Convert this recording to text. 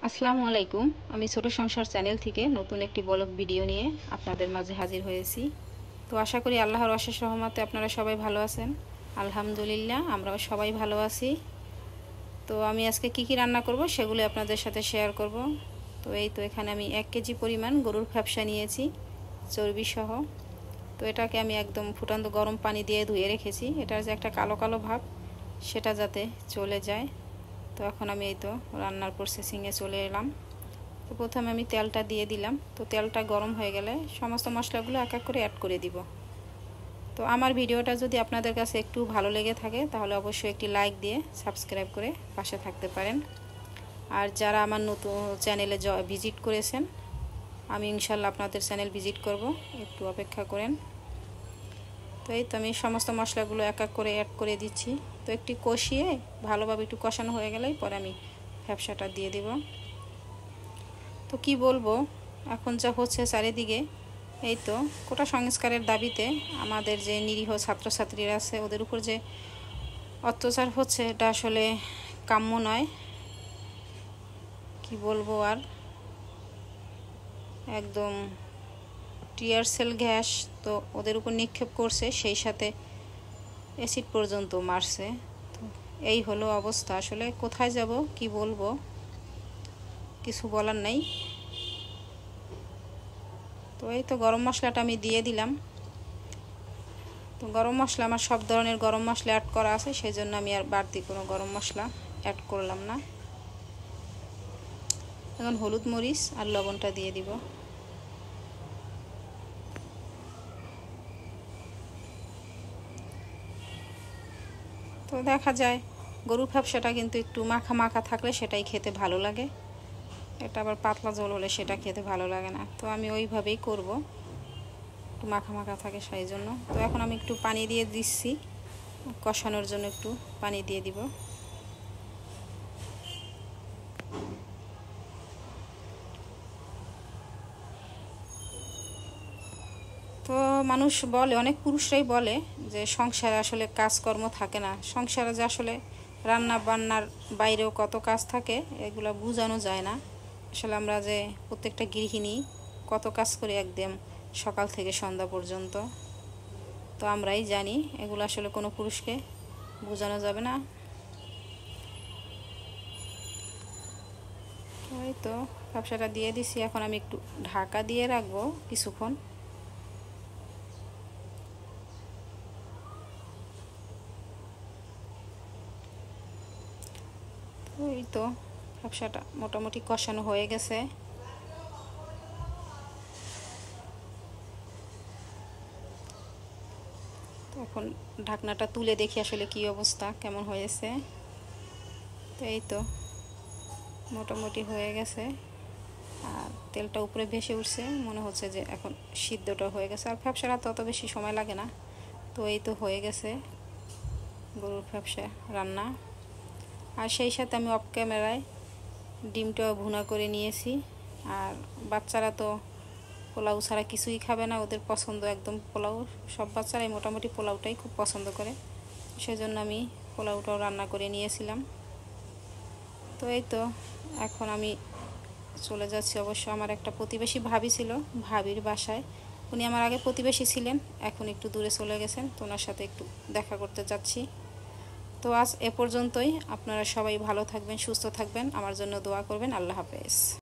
আসসালামু আলাইকুম। আমি ছোট সংসার চ্যানেল থেকে নতুন একটি ব্লগ ভিডিও নিয়ে আপনাদের মাঝে হাজির হয়েছি। তো আশা করি আল্লাহর অশেষ রহমতে আপনারা সবাই ভালো আছেন। আলহামদুলিল্লাহ আমরাও সবাই ভালো আছি। তো আমি আজকে কি রান্না করব সেগুলো আপনাদের সাথে শেয়ার করব। তো এখানে আমি 1 কেজি পরিমাণ গরুর ফ্যাপসা নিয়েছি চর্বি সহ। তো এটাকে আমি একদম ফুটান্ত গরম পানি দিয়ে ধুয়ে রেখেছি। এটার যে একটা কালো কালো ভাব সেটা যাতে চলে যায়। তো এখন আমি রান্নার প্রসেসিংয়ে চলে এলাম। তো প্রথমে আমি তেলটা দিয়ে দিলাম। তো তেলটা গরম হয়ে গেলে সমস্ত মশলাগুলো এক এক করে অ্যাড করে দিব। তো আমার ভিডিওটা যদি আপনাদের কাছে একটু ভালো লেগে থাকে তাহলে অবশ্যই একটি লাইক দিয়ে সাবস্ক্রাইব করে পাশে থাকতে পারেন। আর যারা আমার নতুন চ্যানেলে ভিজিট করেছেন, আমি ইনশাল্লাহ আপনাদের চ্যানেল ভিজিট করব, একটু অপেক্ষা করেন। তো আমি সমস্ত মশলাগুলো এক এক করে অ্যাড করে দিচ্ছি। তো একটু কষিয়ে ভালোভাবে একটু কষানো হয়ে গেলেই পরে আমি ফ্যাপসাটা দিয়ে দিব। তো কি বলবো, এখন যা হচ্ছে চারিদিকে, কোটা সংস্কারের দাবিতে আমাদের যে নিরীহ ছাত্রছাত্রীরা আছে ওদের উপর যে অত্যাচার হচ্ছে এটা আসলে কাম্য নয়। কি বলবো আর, একদম টিয়ার সেল গ্যাস তো ওদের উপর নিক্ষেপ করছে, সেই সাথে অ্যাসিড পর্যন্ত মারছে। তো এই হলো অবস্থা। আসলে কোথায় যাব, কি বলবো, কিছু বলার নেই। তো গরম মশলাটা আমি দিয়ে দিলাম। তো গরম মশলা আমার সব ধরনের গরম মশলা অ্যাড করা আছে, সেই জন্য আমি আর বাড়তি কোনো গরম মশলা অ্যাড করলাম না। এখন হলুদ মরিচ আর লবণটা দিয়ে দিব। তো দেখা যায় গরুর ফ্যাপসাটা কিন্তু একটু মাখা মাখা থাকলে সেটাই খেতে ভালো লাগে। এটা আবার পাতলা ঝোল হলে সেটা খেতে ভালো লাগে না। তো আমি ওইভাবেই করব, একটু মাখা মাখা থাকে সেই জন্য। তো এখন আমি একটু পানি দিয়ে দিচ্ছি, কষানোর জন্য একটু পানি দিয়ে দিব। তো মানুষ বলে, অনেক পুরুষরাই বলে যে সংসারে আসলে কাজকর্ম থাকে না, সংসারে যে আসলে রান্না বান্নার বাইরেও কত কাজ থাকে এগুলো বোঝানো যায় না। আসলে আমরা যে প্রত্যেকটা গৃহিণী কত কাজ করি একদম সকাল থেকে সন্ধ্যা পর্যন্ত, তো আমরাই জানি। এগুলো আসলে কোনো পুরুষকে বোঝানো যাবে না। তো ব্যবসাটা দিয়ে দিছি, এখন আমি একটু ঢাকা দিয়ে রাখবো কিছুক্ষণ। তো ব্যবসাটা মোটামুটি কষানো হয়ে গেছে। এখন ঢাকনাটা তুলে দেখি আসলে কি অবস্থা, কেমন হয়েছে। তো মোটামুটি হয়ে গেছে, আর তেলটা উপরে ভেসে উঠছে, মনে হচ্ছে যে এখন সিদ্ধটা হয়ে গেছে। আর ফ্যাপসাটা তত বেশি সময় লাগে না। তো হয়ে গেছে গরুর ফ্যাপসা রান্না। আর সেই সাথে আমি অফ ক্যামেরায় ডিমটাও ভুনা করে নিয়েছি। আর বাচ্চারা তো পোলাও ছাড়া কিছুই খাবে না, ওদের পছন্দ একদম পোলাও। সব বাচ্চারাই মোটামুটি পোলাওটাই খুব পছন্দ করে, সেজন্য আমি পোলাওটাও রান্না করে নিয়েছিলাম। তো এখন আমি চলে যাচ্ছি। অবশ্য আমার একটা প্রতিবেশী ভাবি ছিল, ভাবির বাসায়। উনি আমার আগে প্রতিবেশী ছিলেন, এখন একটু দূরে চলে গেছেন, তো ওনার সাথে একটু দেখা করতে যাচ্ছি। তো আজ এ পর্যন্তই। আপনারা সবাই ভালো থাকবেন, সুস্থ থাকবেন, আমার জন্য দোয়া করবেন। আল্লাহ হাফেজ।